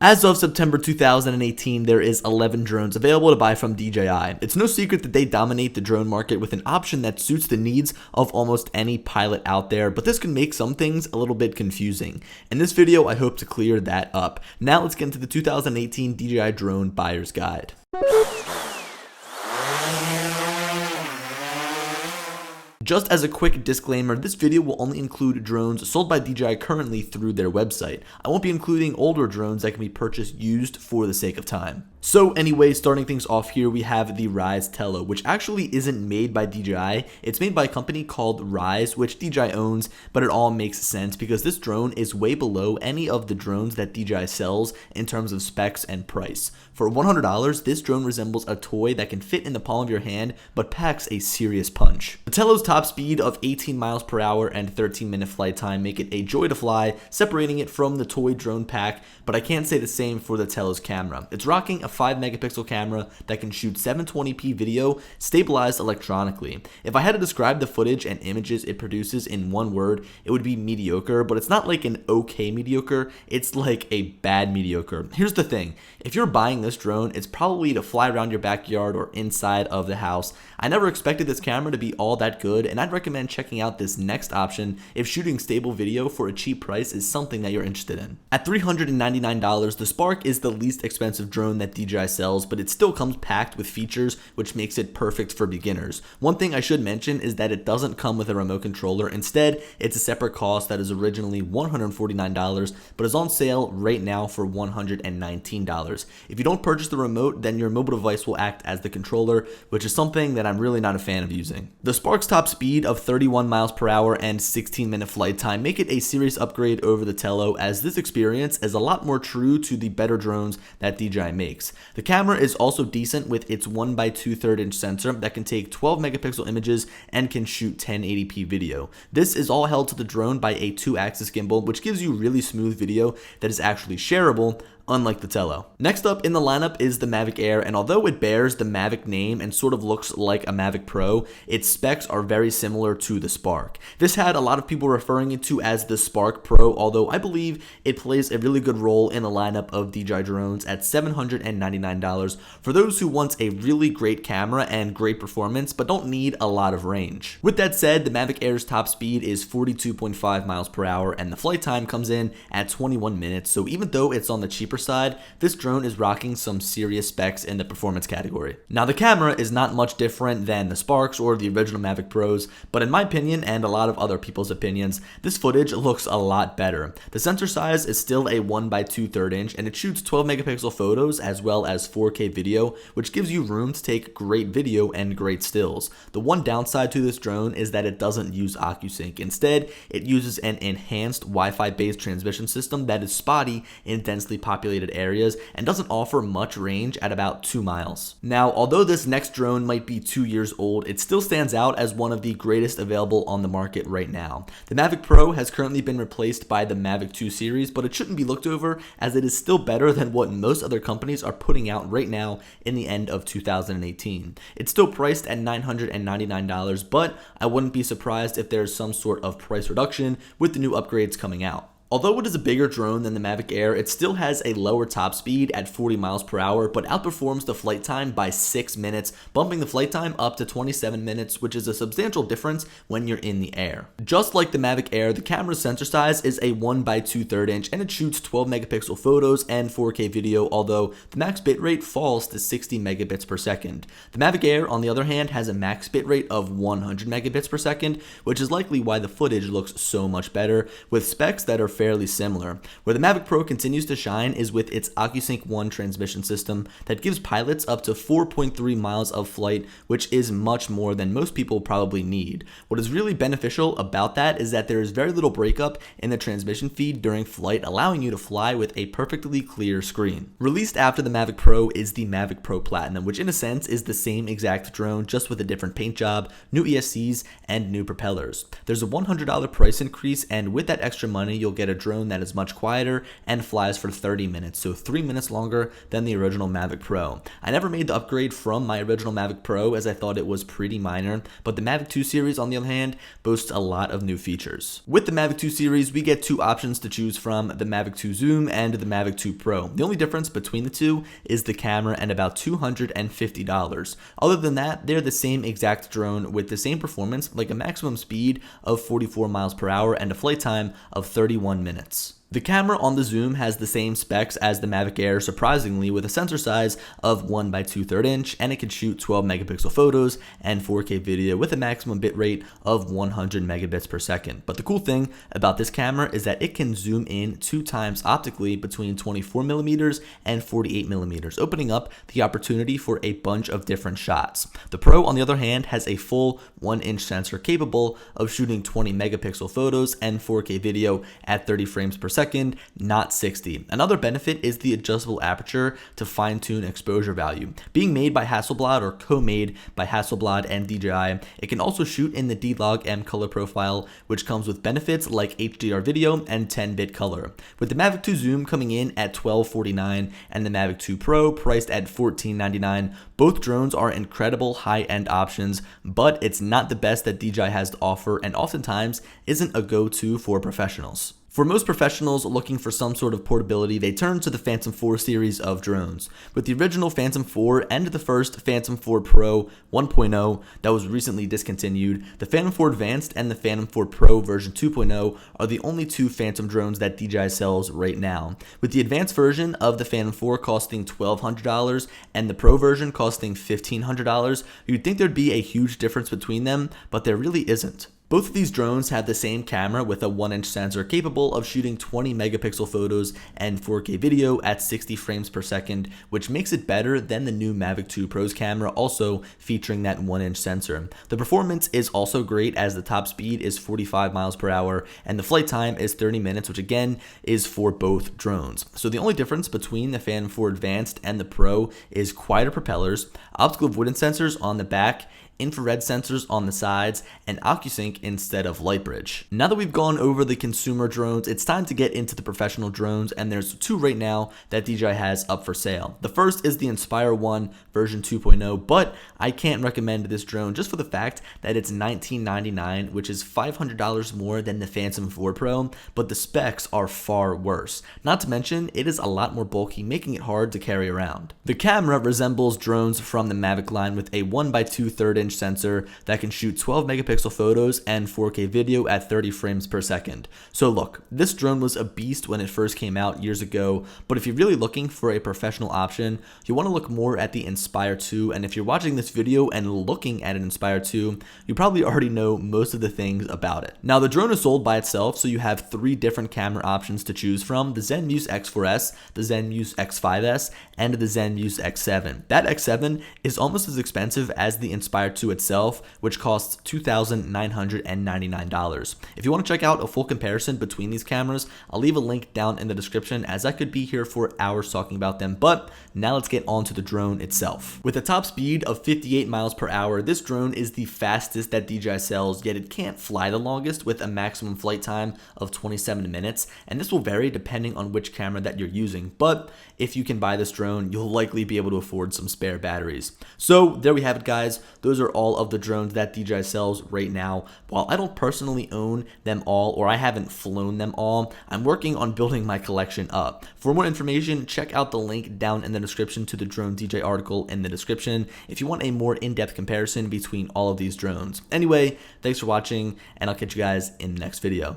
As of September 2018, there is 11 drones available to buy from DJI. It's no secret that they dominate the drone market with an option that suits the needs of almost any pilot out there, but this can make some things a little bit confusing. In this video, I hope to clear that up. Now let's get into the 2018 DJI Drone Buyer's Guide. Just as a quick disclaimer, this video will only include drones sold by DJI currently through their website. I won't be including older drones that can be purchased used for the sake of time. So anyway, starting things off here, we have the Rise Tello, which actually isn't made by DJI. It's made by a company called Rise, which DJI owns, but it all makes sense because this drone is way below any of the drones that DJI sells in terms of specs and price. For $100, this drone resembles a toy that can fit in the palm of your hand, but packs a serious punch. The Tello's top speed of 18 miles per hour and 13-minute flight time make it a joy to fly, separating it from the toy drone pack, but I can't say the same for the Tello's camera. It's rocking a 5-megapixel camera that can shoot 720p video stabilized electronically. If I had to describe the footage and images it produces in one word, it would be mediocre, but it's not like an okay mediocre, it's like a bad mediocre. Here's the thing, if you're buying this drone, it's probably to fly around your backyard or inside of the house. I never expected this camera to be all that good, and I'd recommend checking out this next option if shooting stable video for a cheap price is something that you're interested in. At $399, the Spark is the least expensive drone that DJI sells, but it still comes packed with features which makes it perfect for beginners. One thing I should mention is that it doesn't come with a remote controller. Instead, it's a separate cost that is originally $149, but is on sale right now for $119. If you don't purchase the remote, then your mobile device will act as the controller, which is something that I'm really not a fan of using. The Spark's top speed of 31 miles per hour and 16-minute flight time make it a serious upgrade over the Tello, as this experience is a lot more true to the better drones that DJI makes. The camera is also decent with its 1x2/3 inch sensor that can take 12 megapixel images and can shoot 1080p video. This is all held to the drone by a 2-axis gimbal, which gives you really smooth video that is actually shareable, unlike the Tello. Next up in the lineup is the Mavic Air, and although it bears the Mavic name and sort of looks like a Mavic Pro, its specs are very similar to the Spark. This had a lot of people referring it to as the Spark Pro, although I believe it plays a really good role in the lineup of DJI drones at $799 for those who want a really great camera and great performance but don't need a lot of range. With that said, the Mavic Air's top speed is 42.5 miles per hour and the flight time comes in at 21 minutes, so even though it's on the cheaper side, this drone is rocking some serious specs in the performance category. Now the camera is not much different than the Sparks or the original Mavic Pros, but in my opinion and a lot of other people's opinions, this footage looks a lot better. The sensor size is still a 1x2/3 inch and it shoots 12 megapixel photos as well as 4K video, which gives you room to take great video and great stills. The one downside to this drone is that it doesn't use OcuSync. Instead, it uses an enhanced Wi-Fi based transmission system that is spotty in densely populated areas and doesn't offer much range at about 2 miles. Now, although this next drone might be 2 years old, it still stands out as one of the greatest available on the market right now. The Mavic Pro has currently been replaced by the Mavic 2 series, but it shouldn't be looked over as it is still better than what most other companies are putting out right now in the end of 2018. It's still priced at $999, but I wouldn't be surprised if there's some sort of price reduction with the new upgrades coming out. Although it is a bigger drone than the Mavic Air, it still has a lower top speed at 40 miles per hour, but outperforms the flight time by 6 minutes, bumping the flight time up to 27 minutes, which is a substantial difference when you're in the air. Just like the Mavic Air, the camera's sensor size is a 1x2/3 inch, and it shoots 12 megapixel photos and 4K video, although the max bitrate falls to 60 megabits per second. The Mavic Air, on the other hand, has a max bitrate of 100 megabits per second, which is likely why the footage looks so much better, with specs that are fairly similar. Where the Mavic Pro continues to shine is with its OcuSync 1 transmission system that gives pilots up to 4.3 miles of flight, which is much more than most people probably need. What is really beneficial about that is that there is very little breakup in the transmission feed during flight, allowing you to fly with a perfectly clear screen. Released after the Mavic Pro is the Mavic Pro Platinum, which in a sense is the same exact drone, just with a different paint job, new ESCs, and new propellers. There's a $100 price increase, and with that extra money, you'll get a drone that is much quieter and flies for 30 minutes, so 3 minutes longer than the original Mavic Pro. I never made the upgrade from my original Mavic Pro as I thought it was pretty minor, but the Mavic 2 series on the other hand boasts a lot of new features. With the Mavic 2 series, we get two options to choose from, the Mavic 2 Zoom and the Mavic 2 Pro. The only difference between the two is the camera and about $250. Other than that, they're the same exact drone with the same performance, like a maximum speed of 44 miles per hour and a flight time of 31 minutes. The camera on the Zoom has the same specs as the Mavic Air, surprisingly, with a sensor size of 1 by 2/3 inch, and it can shoot 12 megapixel photos and 4K video with a maximum bitrate of 100 megabits per second. But the cool thing about this camera is that it can zoom in 2 times optically between 24mm and 48mm, opening up the opportunity for a bunch of different shots. The Pro, on the other hand, has a full 1-inch sensor capable of shooting 20 megapixel photos and 4K video at 30 frames per second, not 60. Another benefit is the adjustable aperture to fine-tune exposure value. Being made by Hasselblad or co-made by Hasselblad and DJI, it can also shoot in the D-Log-M color profile, which comes with benefits like HDR video and 10-bit color. With the Mavic 2 Zoom coming in at $1249 and the Mavic 2 Pro priced at $1499, both drones are incredible high-end options, but it's not the best that DJI has to offer and oftentimes isn't a go-to for professionals. For most professionals looking for some sort of portability, they turn to the Phantom 4 series of drones. With the original Phantom 4 and the first Phantom 4 Pro 1.0 that was recently discontinued, the Phantom 4 Advanced and the Phantom 4 Pro version 2.0 are the only two Phantom drones that DJI sells right now. With the advanced version of the Phantom 4 costing $1,200 and the Pro version costing $1,500, you'd think there'd be a huge difference between them, but there really isn't. Both of these drones have the same camera with a 1-inch sensor capable of shooting 20 megapixel photos and 4K video at 60 frames per second, which makes it better than the new Mavic 2 Pro's camera, also featuring that 1-inch sensor. The performance is also great as the top speed is 45 miles per hour and the flight time is 30 minutes, which again is for both drones. So the only difference between the Phantom 4 Advanced and the Pro is quieter propellers, optical avoidance sensors on the back, infrared sensors on the sides, and OcuSync instead of Lightbridge. Now that we've gone over the consumer drones, it's time to get into the professional drones, and there's two right now that DJI has up for sale. The first is the Inspire 1 version 2.0, but I can't recommend this drone just for the fact that it's $1999, which is $500 more than the Phantom 4 Pro, but the specs are far worse. Not to mention, it is a lot more bulky, making it hard to carry around. The camera resembles drones from the Mavic line with a 1 by 2/3 inch sensor that can shoot 12 megapixel photos and 4K video at 30 frames per second. So look, this drone was a beast when it first came out years ago, but if you're really looking for a professional option, you want to look more at the Inspire 2, and if you're watching this video and looking at an Inspire 2, you probably already know most of the things about it. Now the drone is sold by itself, so you have 3 different camera options to choose from: the Zenmuse X4S, the Zenmuse X5S, and the Zenmuse X7. That X7 is almost as expensive as the Inspire 2 itself, which costs $2,999. If you want to check out a full comparison between these cameras, I'll leave a link down in the description, as I could be here for hours talking about them. But now let's get on to the drone itself. With a top speed of 58 miles per hour, this drone is the fastest that DJI sells, yet it can't fly the longest with a maximum flight time of 27 minutes, and this will vary depending on which camera that you're using. But if you can buy this drone, you'll likely be able to afford some spare batteries. So there we have it, guys. Those are all of the drones that DJI sells right now. While I don't personally own them all, or I haven't flown them all, I'm working on building my collection up. For more information, check out the link down in the description to the DroneDJ article in the description if you want a more in-depth comparison between all of these drones. Anyway, thanks for watching, and I'll catch you guys in the next video.